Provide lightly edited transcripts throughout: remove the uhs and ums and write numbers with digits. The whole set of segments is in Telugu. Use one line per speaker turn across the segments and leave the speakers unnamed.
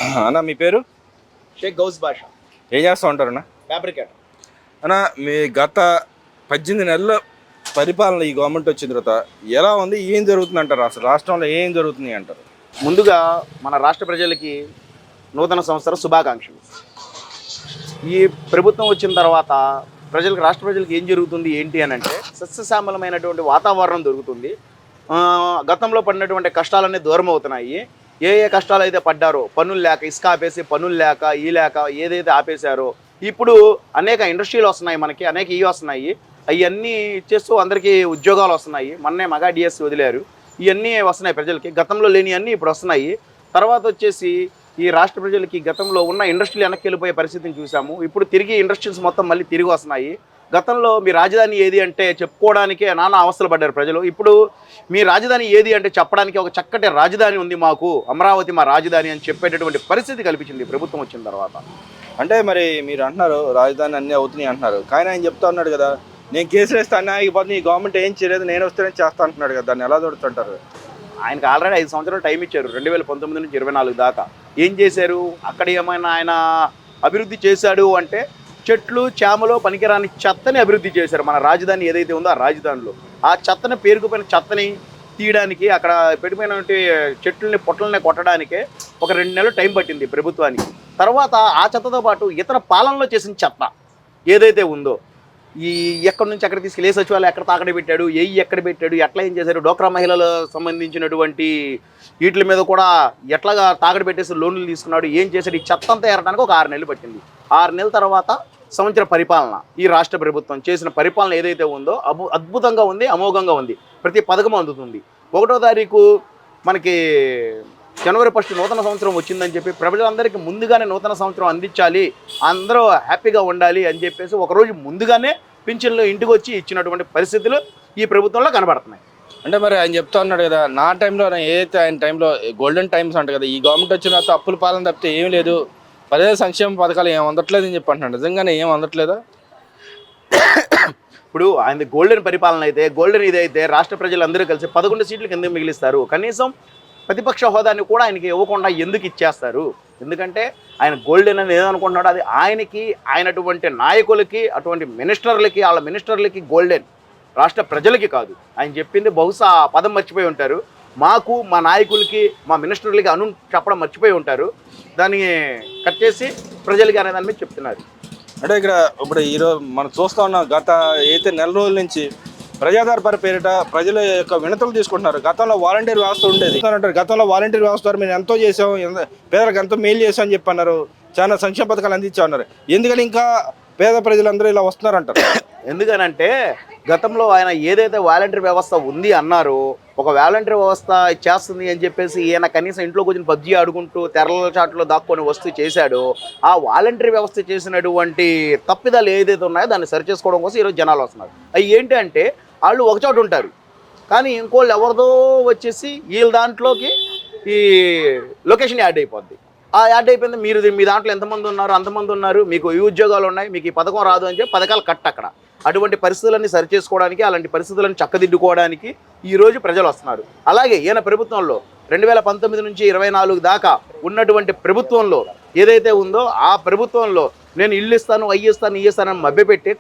అన్న మీ పేరు?
షేక్ గౌస్ బాషా.
ఏం చేస్తూ ఉంటారన్న?
ఫ్యాబ్రికేటర్.
అన్న మీ గత 18 నెలల పరిపాలన ఈ గవర్నమెంట్ వచ్చిన తర్వాత ఎలా ఉంది, ఏం జరుగుతుంది అంటారు? అసలు రాష్ట్రంలో ఏం జరుగుతుంది అంటారు?
ముందుగా మన రాష్ట్ర ప్రజలకి నూతన సంవత్సర శుభాకాంక్షలు. ఈ ప్రభుత్వం వచ్చిన తర్వాత రాష్ట్ర ప్రజలకు ఏం జరుగుతుంది ఏంటి అని అంటే సస్యశ్యామలమైనటువంటి వాతావరణం దొరుకుతుంది. గతంలో పడినటువంటి కష్టాలన్నీ దూరం అవుతున్నాయి. ఏ కష్టాలు అయితే పడ్డారో, పనులు లేక, ఇసుక ఆపేసి పనులు లేక, ఏదైతే ఆపేశారో ఇప్పుడు అనేక ఇండస్ట్రీలు వస్తున్నాయి, మనకి అనేక వస్తున్నాయి. అవన్నీ ఇచ్చేస్తూ అందరికీ ఉద్యోగాలు వస్తున్నాయి. మొన్నే మగా డిఎస్సి వదిలేరు. ఇవన్నీ వస్తున్నాయి ప్రజలకి, గతంలో లేని అన్నీ ఇప్పుడు వస్తున్నాయి. తర్వాత వచ్చేసి ఈ రాష్ట్ర ప్రజలకి గతంలో ఉన్న ఇండస్ట్రీలు వెనక్కి వెళ్ళిపోయే పరిస్థితిని చూసాము. ఇప్పుడు తిరిగి ఇండస్ట్రీస్ మొత్తం మళ్ళీ తిరిగి వస్తున్నాయి. గతంలో మీ రాజధాని ఏది అంటే చెప్పుకోవడానికే నానా అవస్థలు పడ్డారు ప్రజలు. ఇప్పుడు మీ రాజధాని ఏది అంటే చెప్పడానికి ఒక చక్కటి రాజధాని ఉంది, మాకు అమరావతి మా రాజధాని అని చెప్పేటటువంటి పరిస్థితి కల్పించింది ప్రభుత్వం వచ్చిన తర్వాత.
అంటే మరి మీరు అంటున్నారు రాజధాని అన్నీ అవుతున్నాయి అంటున్నారు, కానీ ఆయన చెప్తా ఉన్నాడు కదా, నేను కేసులు వేస్తే అన్నీ ఆగిపోతుంది, ఈ గవర్నమెంట్ ఏం చేయలేదు, నేను వస్తేనే చేస్తా అంటున్నాడు కదా, దాన్ని ఎలా దొరుకుతుంటారు?
ఆయనకు ఆల్రెడీ 5 సంవత్సరాలు టైం ఇచ్చారు, 2019 నుంచి 24 దాకా. ఏం చేశారు? అక్కడ ఏమైనా ఆయన అభివృద్ధి చేశాడు అంటే చెట్లు చేమలో పనికిరాని చెత్తని అభివృద్ధి చేశారు. మన రాజధాని ఏదైతే ఉందో ఆ రాజధానిలో ఆ చెత్తని, పేరుకుపోయిన చెత్తని తీయడానికి, అక్కడ పెట్టిపోయినటువంటి చెట్లని పొట్లని కొట్టడానికే ఒక 2 నెలలు టైం పట్టింది ప్రభుత్వానికి. తర్వాత ఆ చెత్తతో పాటు ఇతర పాలనలో చేసిన చెత్త ఏదైతే ఉందో, ఈ ఎక్కడి నుంచి ఎక్కడ తీసుకెళ్ళి, సచివాలయం ఎక్కడ తాకడ పెట్టాడు, ఎక్కడ పెట్టాడు, ఎట్లా ఏం చేశారు, డోక్రా మహిళలకు సంబంధించినటువంటి వీటి మీద కూడా ఎట్లాగా తాకడ పెట్టేసి లోన్లు తీసుకున్నాడు, ఏం చేశాడు, ఈ చెత్త అంతా ఏరడానికి ఒక 6 నెలలు పట్టింది. 6 నెలల తర్వాత సంవత్సర పరిపాలన, ఈ రాష్ట్ర ప్రభుత్వం చేసిన పరిపాలన ఏదైతే ఉందో అద్భుతంగా ఉంది, అమోఘంగా ఉంది. ప్రతి పథకం అందుతుంది. 1వ తారీఖు మనకి జనవరి 1 నూతన సంవత్సరం వచ్చిందని చెప్పి ప్రజలందరికీ ముందుగానే నూతన సంవత్సరం అందించాలి, అందరూ హ్యాపీగా ఉండాలి అని చెప్పేసి ఒకరోజు ముందుగానే పింఛన్లు ఇంటికి వచ్చి ఇచ్చినటువంటి పరిస్థితులు ఈ ప్రభుత్వంలో కనబడుతున్నాయి.
అంటే మరి ఆయన చెప్తా ఉన్నాడు కదా, నా టైంలో ఏదైతే ఆయన టైంలో గోల్డెన్ టైమ్స్ అంట కదా, ఈ గవర్నమెంట్ వచ్చిన తర్వాత అప్పుల పాలన తప్పితే ఏం లేదు, పదే సంక్షేమ పథకాలు ఏం అందట్లేదు అని చెప్పి అంటున్నాడు. నిజంగానే ఏం అందట్లేదా?
ఇప్పుడు ఆయన గోల్డెన్ పరిపాలన అయితే, గోల్డెన్ ఇదైతే రాష్ట్ర ప్రజలందరూ కలిసి 11 సీట్లు కింద మిగిలిస్తారు. కనీసం ప్రతిపక్ష హోదాని కూడా ఆయనకి ఇవ్వకుండా ఎందుకు ఇచ్చేస్తారు? ఎందుకంటే ఆయన గోల్డెన్ అని ఏదనుకుంటున్నాడో అది ఆయనకి, ఆయనటువంటి నాయకులకి, అటువంటి మినిస్టర్లకి, వాళ్ళ మినిస్టర్లకి గోల్డెన్, రాష్ట్ర ప్రజలకి కాదు. ఆయన చెప్పింది బహుశా ఆ పదం మర్చిపోయి ఉంటారు. మాకు, మా నాయకులకి, మా మినిస్టర్లకి చెప్పడం మర్చిపోయి ఉంటారు. దాన్ని కట్ చేసి ప్రజలకి అనే దాని మీద చెప్తున్నారు.
అంటే ఇక్కడ ఇప్పుడు ఈరోజు మనం చూస్తూ ఉన్నాం, గత అయితే నెల రోజుల నుంచి ప్రజాదర్బార్ పేరిట ప్రజల యొక్క వినతులు తీసుకుంటున్నారు. గతంలో వాలంటీర్ వ్యవస్థ ఉండేది అంటారు, గతంలో వాలంటీర్ వ్యవస్థ ద్వారా మేము ఎంతో చేసాం, పేదలకు ఎంతో మేలు చేసాం అని చెప్పి అన్నారు, చాలా సంక్షేమ పథకాలు అందించా ఉన్నారు. ఎందుకని ఇంకా పేద ప్రజలందరూ ఇలా వస్తున్నారంటారు?
ఎందుకనంటే గతంలో ఆయన ఏదైతే వాలంటీర్ వ్యవస్థ ఉంది అన్నారో, ఒక వాలంటీర్ వ్యవస్థ చేస్తుంది అని చెప్పేసి ఈయన కనీసం ఇంట్లో కూర్చొని పబ్జీ ఆడుకుంటూ తెరల చాట్లో దాక్కొని వస్తూ చేశాడో, ఆ వాలంటీర్ వ్యవస్థ చేసినటువంటి తప్పిదాలు ఏదైతే ఉన్నాయో దాన్ని సరి చేసుకోవడం కోసం ఈరోజు జనాలు వస్తున్నారు. అవి ఏంటి అంటే, వాళ్ళు ఒకచోట ఉంటారు కానీ ఇంకోళ్ళు ఎవరిదో వచ్చేసి వీళ్ళ దాంట్లోకి ఈ లొకేషన్ యాడ్ అయిపోద్ది. ఆ యాడ్ అయిపోయింది, మీ దాంట్లో ఎంతమంది ఉన్నారు, అంతమంది ఉన్నారు, మీకు ఈ ఉద్యోగాలు ఉన్నాయి, మీకు ఈ పథకం రాదు అని చెప్పి పథకాలు అక్కడ. అటువంటి పరిస్థితులన్నీ సరిచేసుకోవడానికి, అలాంటి పరిస్థితులను చక్కదిద్దుకోవడానికి ఈరోజు ప్రజలు వస్తున్నారు. అలాగే ఈయన ప్రభుత్వంలో 2019 నుంచి 24 దాకా ఉన్నటువంటి ప్రభుత్వంలో ఏదైతే ఉందో ఆ ప్రభుత్వంలో నేను ఇల్లు ఇస్తాను, ఇస్తాను అని మభ్యపెట్టి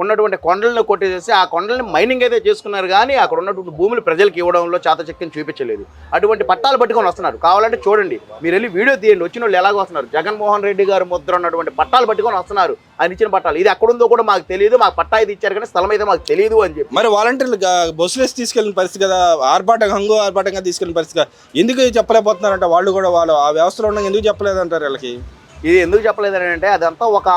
ఉన్నటువంటి కొండలను కొట్టేసేసి ఆ కొండల్ని మైనింగ్ అయితే చేసుకున్నారు కానీ అక్కడ ఉన్నటువంటి భూములు ప్రజలకు ఇవ్వడంలో చాతచక్యం చూపించలేదు. అటువంటి పట్టాలు పట్టుకొని వస్తున్నారు. కావాలంటే చూడండి, మీరు వెళ్ళి వీడియో తీయండి, వచ్చిన వాళ్ళు ఎలాగో వస్తున్నారు. జగన్మోహన్ రెడ్డి గారు ముద్ర ఉన్నటువంటి పట్టాలు పట్టుకొని వస్తున్నారు. ఆయన ఇచ్చిన పట్టాలు ఇది ఎక్కడుందో కూడా మాకు తెలియదు, మాకు పట్టా ఇది ఇచ్చారు కానీ స్థలం అయితే మాకు తెలియదు అని చెప్పి.
మరి వాలంటీర్లు బస్సులేసి తీసుకెళ్ళిన పరిస్థితి కదా, ఆర్భాటంగా తీసుకెళ్ళిన పరిస్థితి కదా, ఎందుకు చెప్పలేకపోతున్నారంటే వాళ్ళు కూడా, వాళ్ళు ఆ వ్యవస్థలో ఉండగా ఎందుకు చెప్పలేదంటారు వీళ్ళకి?
ఇది ఎందుకు చెప్పలేదని అంటే అదంతా ఒక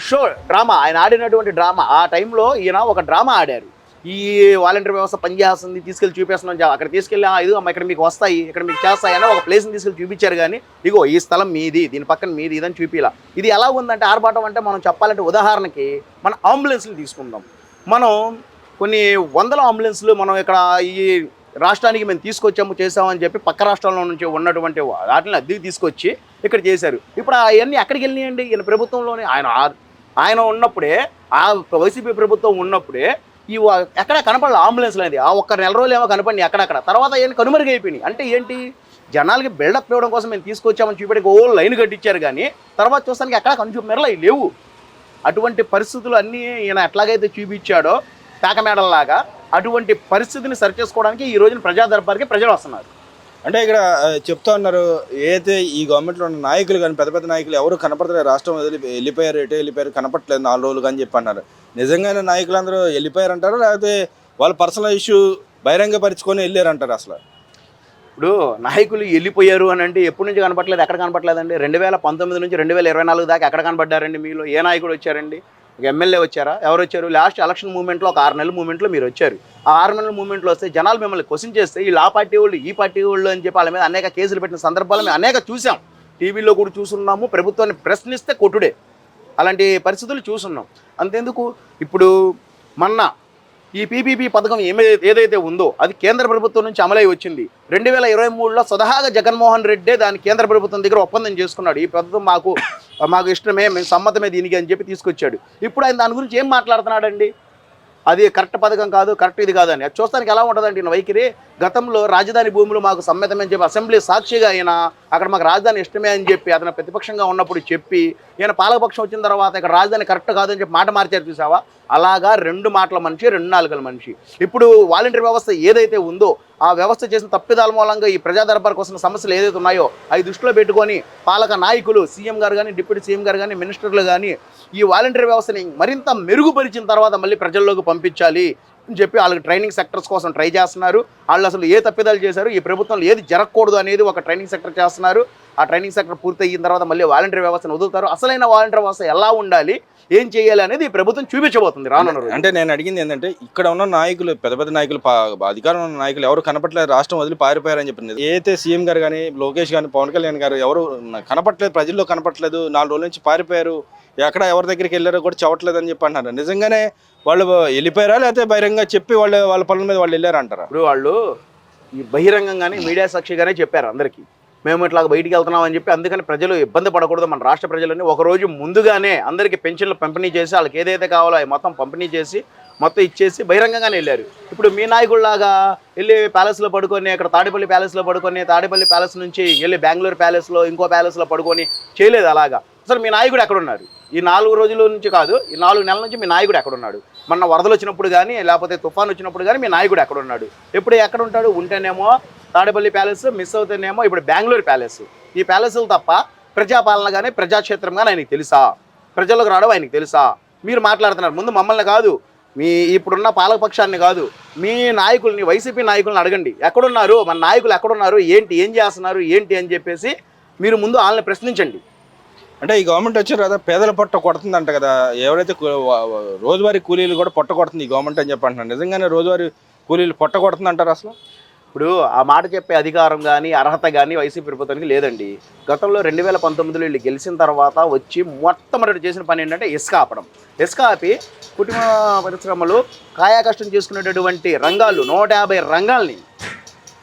షో, డ్రామా, ఆయన ఆడినటువంటి డ్రామా. ఆ టైంలో ఈయన ఒక డ్రామా ఆడారు. ఈ వాలంటీర్ వ్యవస్థ పనిచేస్తుంది, తీసుకెళ్ళి చూపిస్తున్నాం, అక్కడ తీసుకెళ్ళి ఇది అమ్మ ఇక్కడ మీకు వస్తాయి, ఇక్కడ మీకు చేస్తాయి అని ఒక ప్లేస్ని తీసుకెళ్ళి చూపించారు కానీ ఇగో ఈ స్థలం మీది, దీని పక్కన మీది ఇదని చూపిలా. ఇది ఎలా ఉందంటే ఆర్భాటం అంటే, మనం చెప్పాలంటే ఉదాహరణకి మన అంబులెన్స్లు తీసుకుందాం. మనం కొన్ని వందల అంబులెన్స్లు మనం ఇక్కడ ఈ రాష్ట్రానికి మేము తీసుకొచ్చాము, చేసామని చెప్పి పక్క రాష్ట్రాల్లో నుంచి ఉన్నటువంటి వాటిని అద్దెకి తీసుకొచ్చి ఇక్కడ చేశారు. ఇప్పుడు అవన్నీ ఎక్కడికి వెళ్ళినాయండి? ఈయన ప్రభుత్వంలోనే ఆయన ఉన్నప్పుడే, ఆ వైసీపీ ప్రభుత్వం ఉన్నప్పుడే ఈ ఎక్కడ కనపడాలి అంబులెన్స్లు అనేది. ఆ ఒక్క నెల రోజులు ఏమో కనపడి అక్కడక్కడ, తర్వాత అవన్నీ కనుమరుగైపోయినాయి. అంటే ఏంటి? జనాలకి బిల్డప్ ఇవ్వడం కోసం మేము తీసుకొచ్చామని చూపెట్టి ఓ లైన్ కట్టించారు, కానీ తర్వాత చూస్తానికి ఎక్కడ కనుచూపు మెరలు అవి లేవు. అటువంటి పరిస్థితులు అన్నీ ఈయన ఎట్లాగైతే చూపించాడో పేకమేడల్లాగా, అటువంటి పరిస్థితిని సరిచేసుకోవడానికి ఈ రోజున ప్రజా దర్బార్కి ప్రజలు వస్తున్నారు.
అంటే ఇక్కడ చెప్తా ఉన్నారు, ఏదైతే ఈ గవర్నమెంట్లో ఉన్న నాయకులు కానీ పెద్ద పెద్ద నాయకులు ఎవరు కనపడతారు, రాష్ట్రం వదిలి వెళ్ళిపోయారు, ఎటే వెళ్ళిపోయారు, కనపడలేదు 4 రోజులు కానీ చెప్పి అన్నారు. నిజంగానే నాయకులందరూ వెళ్ళిపోయారు అంటారు, లేకపోతే వాళ్ళ పర్సనల్ ఇష్యూ బహిరంగపరుచుకొని వెళ్ళారంటారు? అసలు
ఇప్పుడు నాయకులు వెళ్ళిపోయారు అని అంటే ఎప్పటి నుంచి కనపట్లేదు, ఎక్కడ కనపట్లేదండి? 2019 నుంచి 2024 దాకా ఎక్కడ కనపడ్డారండి? మీలో ఏ నాయకుడు వచ్చారండి? ఒక ఎమ్మెల్యే వచ్చారా? ఎవరు వచ్చారు? లాస్ట్ ఎలక్షన్ మూమెంట్లో ఒక 6 నెలల మూమెంట్లో మీరు వచ్చారు. ఆ 6 నెలల మూమెంట్లో వస్తే జనాలు మిమ్మల్ని క్వశ్చన్ చేస్తే వీళ్ళు ఆ పార్టీ వాళ్ళు ఈ పార్టీ వాళ్ళు అని చెప్పి వాళ్ళ మీద అనేక కేసులు పెట్టిన సందర్భాలు మేము అనేక చూసాం. టీవీలో కూడా చూస్తున్నాము. ప్రభుత్వాన్ని ప్రశ్నిస్తే కొట్టుడే, అలాంటి పరిస్థితులు చూస్తున్నాం. అంతెందుకు, ఇప్పుడు మొన్న ఈ పీపీపీ పథకం ఏదైతే ఉందో అది కేంద్ర ప్రభుత్వం నుంచి అమలై వచ్చింది. 2023లో స్వతహాగా జగన్మోహన్ రెడ్డే దాని కేంద్ర ప్రభుత్వం దగ్గర ఒప్పందం చేసుకున్నాడు. ఈ పథకం మాకు ఇష్టమే, మేము సమ్మతమే దీనికి అని చెప్పి తీసుకొచ్చాడు. ఇప్పుడు ఆయన దాని గురించి ఏం మాట్లాడుతున్నాడండి? అది కరెక్ట్ పథకం కాదు, కరెక్ట్ ఇది కాదని. అది చూస్తానికి ఎలా ఉంటుందండి ఈయన వైఖరి? గతంలో రాజధాని భూములు మాకు సమ్మతమే అని చెప్పి అసెంబ్లీ సాక్షిగా ఆయన అక్కడ మాకు రాజధాని ఇష్టమే అని చెప్పి అతను ప్రతిపక్షంగా ఉన్నప్పుడు చెప్పి, ఈయన పాలకపక్షం వచ్చిన తర్వాత ఇక్కడ రాజధాని కరెక్ట్ కాదని చెప్పి మాట మార్చారు చూసావా? అలాగా 2 మాటల మనిషి, 2 నాలుకల మనిషి. ఇప్పుడు వాలంటీర్ వ్యవస్థ ఏదైతే ఉందో ఆ వ్యవస్థ చేసిన తప్పిదాల మూలంగా ఈ ప్రజా దర్బార్ కోసం సమస్యలు ఏదైతే ఉన్నాయో అవి దృష్టిలో పెట్టుకొని పాలక నాయకులు, సీఎం గారు కానీ, డిప్యూటీ సీఎం గారు కానీ, మినిస్టర్లు కానీ ఈ వాలంటీర్ వ్యవస్థని మరింత మెరుగుపరిచిన తర్వాత మళ్ళీ ప్రజల్లోకి పంపించాలి అని చెప్పి వాళ్ళకి ట్రైనింగ్ సెక్టర్స్ కోసం ట్రై చేస్తున్నారు. వాళ్ళు అసలు ఏ తప్పిదాలు చేశారు, ఈ ప్రభుత్వంలో ఏది జరగకూడదు అనేది ఒక ట్రైనింగ్ సెక్టర్ చేస్తున్నారు. ఆ ట్రైనింగ్ సెక్టర్ పూర్తి అయిన తర్వాత మళ్ళీ వాలంటీర్ వ్యవస్థను వదులుతారు. అసలైన వాలంటీర్ వ్యవస్థ ఎలా ఉండాలి, ఏం చేయాలి అనేది ఈ ప్రభుత్వం చూపించబోతుంది రానున్న రోజుల్లో.
అంటే నేను అడిగింది ఏంటంటే, ఇక్కడ ఉన్న నాయకులు, పెద్ద పెద్ద నాయకులు, అధికారంలో ఉన్న నాయకులు ఎవరు కనపట్లేదు, రాష్ట్రం వదిలి పారిపోయారని చెప్పింది. ఏదైతే సీఎం గారు కానీ, లోకేష్ కానీ, పవన్ కళ్యాణ్ గారు ఎవరు కనపట్లేదు, ప్రజల్లో కనపట్లేదు, 4 రోజుల నుంచి పారిపోయారు, ఎక్కడ ఎవరి దగ్గరికి వెళ్ళారో కూడా చెప్పట్లేదు అని చెప్పి అంటున్నారు. నిజంగానే వాళ్ళు వెళ్ళిపోయారా, లేకపోతే బహిరంగంగా చెప్పి వాళ్ళ పనుల మీద వాళ్ళు వెళ్ళారంటారా?
ఇప్పుడు వాళ్ళు ఈ బహిరంగంగానే మీడియా సాక్షిగానే చెప్పారు అందరికీ, మేము ఇట్లా బయటికి వెళ్తున్నాం అని చెప్పి. అందుకని ప్రజలు ఇబ్బంది పడకూడదు, మన రాష్ట్ర ప్రజలని ఒకరోజు ముందుగానే అందరికీ పెన్షన్లు పంపిణీ చేసి వాళ్ళకి ఏదైతే కావాలో అవి మొత్తం పంపిణీ చేసి మొత్తం ఇచ్చేసి బహిరంగంగానే వెళ్ళారు. ఇప్పుడు మీ నాయకుల్లాగా వెళ్ళి ప్యాలెస్లో పడుకొని, అక్కడ తాడేపల్లి ప్యాలెస్లో పడుకొని, తాడేపల్లి ప్యాలెస్ నుంచి వెళ్ళి బెంగళూరు ప్యాలెస్లో ఇంకో ప్యాలెస్లో పడుకొని చేయలేదు. అలాగా అసలు మీ నాయకుడు ఎక్కడున్నారు? ఈ 4 రోజుల నుంచి కాదు, ఈ 4 నెలల నుంచి మీ నాయకుడు ఎక్కడున్నాడు? మొన్న వరదలు వచ్చినప్పుడు కానీ, లేకపోతే తుఫాను వచ్చినప్పుడు కానీ మీ నాయకుడు ఎక్కడున్నాడు? ఎప్పుడు ఎక్కడ ఉంటాడు? ఉంటేనేమో తాడేపల్లి ప్యాలెస్, మిస్ అవుతేనేమో ఇప్పుడు బెంగళూరు ప్యాలెస్. ఈ ప్యాలెస్లు తప్ప ప్రజాపాలన కానీ, ప్రజాక్షేత్రం కానీ ఆయనకి తెలుసా? ప్రజలకు రావడం ఆయనకి తెలుసా? మీరు మాట్లాడుతున్నారు. ముందు మమ్మల్ని కాదు, మీ ఇప్పుడున్న పాలకపక్షాన్ని కాదు, మీ నాయకుల్ని, వైసీపీ నాయకుల్ని అడగండి, ఎక్కడున్నారు మన నాయకులు, ఎక్కడున్నారు, ఏం చేస్తున్నారు ఏంటి అని చెప్పేసి మీరు ముందు వాళ్ళని ప్రశ్నించండి.
అంటే ఈ గవర్నమెంట్ వచ్చిన తర్వాత పేదల పొట్ట కొడుతుందంట కదా, ఎవరైతే రోజువారీ కూలీలు కూడా పొట్ట కొడుతుంది ఈ గవర్నమెంట్ అని చెప్పి అంటున్నారు. నిజంగానే రోజువారీ కూలీలు పొట్ట కొడుతుంది అంటారు అసలు?
ఇప్పుడు ఆ మాట చెప్పే అధికారం కానీ, అర్హత కానీ వైసీపీ ప్రభుత్వానికి లేదండి. గతంలో 2019లో వీళ్ళు గెలిచిన తర్వాత వచ్చి మొట్టమొదటి చేసిన పని ఏంటంటే ఇసుక ఆపడం. ఇసుక ఆపి కుటుంబ పరిశ్రమలు కాయాకష్టం చేసుకునేటటువంటి రంగాలు 150 రంగాల్ని,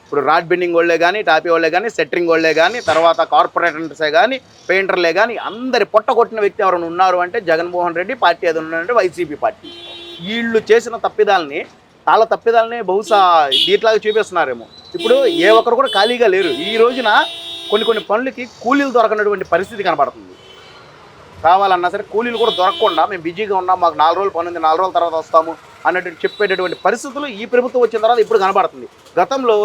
ఇప్పుడు రాడ్ బెండింగ్ వాళ్ళే కానీ, టాపీ వాళ్ళే కానీ, సెట్రింగ్ వాళ్ళే కానీ, తర్వాత కార్పొరేటర్సే కానీ, పెయింటర్లే కానీ అందరి పొట్ట కొట్టిన వ్యక్తి ఎవరైనా ఉన్నారు అంటే జగన్మోహన్ రెడ్డి పార్టీ, అది ఉన్నారంటే వైసీపీ పార్టీ. వీళ్ళు చేసిన తప్పిదాలని, వాళ్ళ తప్పిదాలని బహుశా దీట్లాగా చూపిస్తున్నారేమో. ఇప్పుడు ఏ ఒక్కరు కూడా ఖాళీగా లేరు. ఈ రోజున కొన్ని పనులకి కూలీలు దొరకనటువంటి పరిస్థితి కనబడుతుంది. కావాలన్నా సరే కూలీలు కూడా దొరకకుండా మేము బిజీగా ఉన్నాం, మాకు 4 రోజులు పని ఉంది, 4 రోజుల తర్వాత వస్తాము అన్నట్టు చెప్పేటటువంటి పరిస్థితులు ఈ ప్రభుత్వం వచ్చిన తర్వాత ఇప్పుడు కనబడుతుంది. గతంలో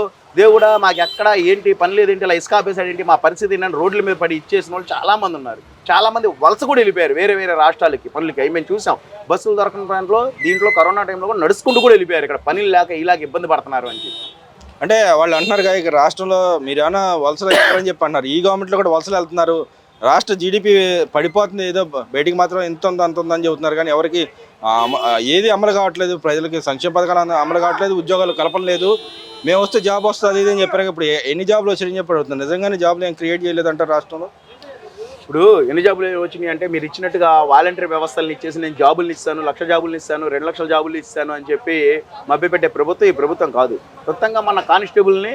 దేవుడా మాకు ఎక్కడ ఏంటి పని లేదేంటి, ఇలా ఇసుక ఆపేసాడేంటి, మా పరిస్థితి ఏంటంటే రోడ్ల మీద పడి ఇచ్చేసిన వాళ్ళు చాలామంది ఉన్నారు. చాలామంది వలస కూడా వెళ్ళిపోయారు వేరే రాష్ట్రాలకి పనులకి. అవి మేము చూసాం. బస్సులు దొరకని టైంలో, దీంట్లో కరోనా టైంలో కూడా నడుచుకుంటూ కూడా వెళ్ళిపోయారు, ఇక్కడ పనులు లేక ఇలాగ ఇబ్బంది పడుతున్నారు అని చెప్పి.
అంటే వాళ్ళు అంటున్నారు కదా, ఇక రాష్ట్రంలో మీరు ఏమైనా వలసలు వెళ్తారని చెప్పి అంటున్నారు. ఈ గవర్నమెంట్లో కూడా వలసలు వెళ్తున్నారు, రాష్ట్ర జీడిపి పడిపోతుంది, ఏదో బయటికి మాత్రం ఎంత ఉందో అంత ఉందని చెబుతున్నారు, కానీ ఎవరికి ఏది అమలు కావట్లేదు, ప్రజలకి సంక్షేమ పథకాలు అమలు కావట్లేదు, ఉద్యోగాలు కలపలేదు. మేము వస్తే జాబ్ వస్తుంది ఇది అని చెప్పారు. ఇప్పుడు ఎన్ని జాబ్లు వచ్చాయని చెప్పి అడుగుతున్నారు. నిజంగానే జాబ్లు ఏం క్రియేట్ చేయలేదంటారు రాష్ట్రంలో?
ఇప్పుడు ఎన్ని జాబులు వచ్చినాయి అంటే, మీరు ఇచ్చినట్టుగా వాలంటీర్ వ్యవస్థలను ఇచ్చేసి నేను జాబులు ఇస్తాను, 1,00,000 జాబులు ఇస్తాను, 2 లక్షల జాబులు ఇస్తాను అని చెప్పి మభ్యపెట్టే ప్రభుత్వం ఈ ప్రభుత్వం కాదు. మొత్తంగా మన కానిస్టేబుల్ని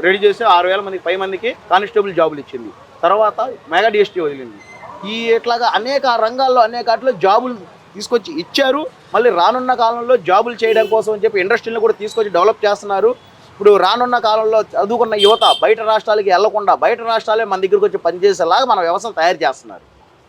రెడీ చేసి 6,000 మందికి 10 మందికి కానిస్టేబుల్ జాబులు ఇచ్చింది. తర్వాత మెగా డిఎస్టీ వదిలింది. ఈ ఇట్లాగా అనేక రంగాల్లో అనేక వాటిలో జాబులు తీసుకొచ్చి ఇచ్చారు. మళ్ళీ రానున్న కాలంలో జాబులు చేయడం కోసం అని చెప్పి ఇండస్ట్రీని కూడా తీసుకొచ్చి డెవలప్ చేస్తున్నారు. ఇప్పుడు రానున్న కాలంలో చదువుకున్న యువత బయట రాష్ట్రాలకి వెళ్లకుండా బయట రాష్ట్రాలే మన దగ్గరికి వచ్చి పనిచేసేలాగా మన వ్యవస్థను తయారు చేస్తున్నారు.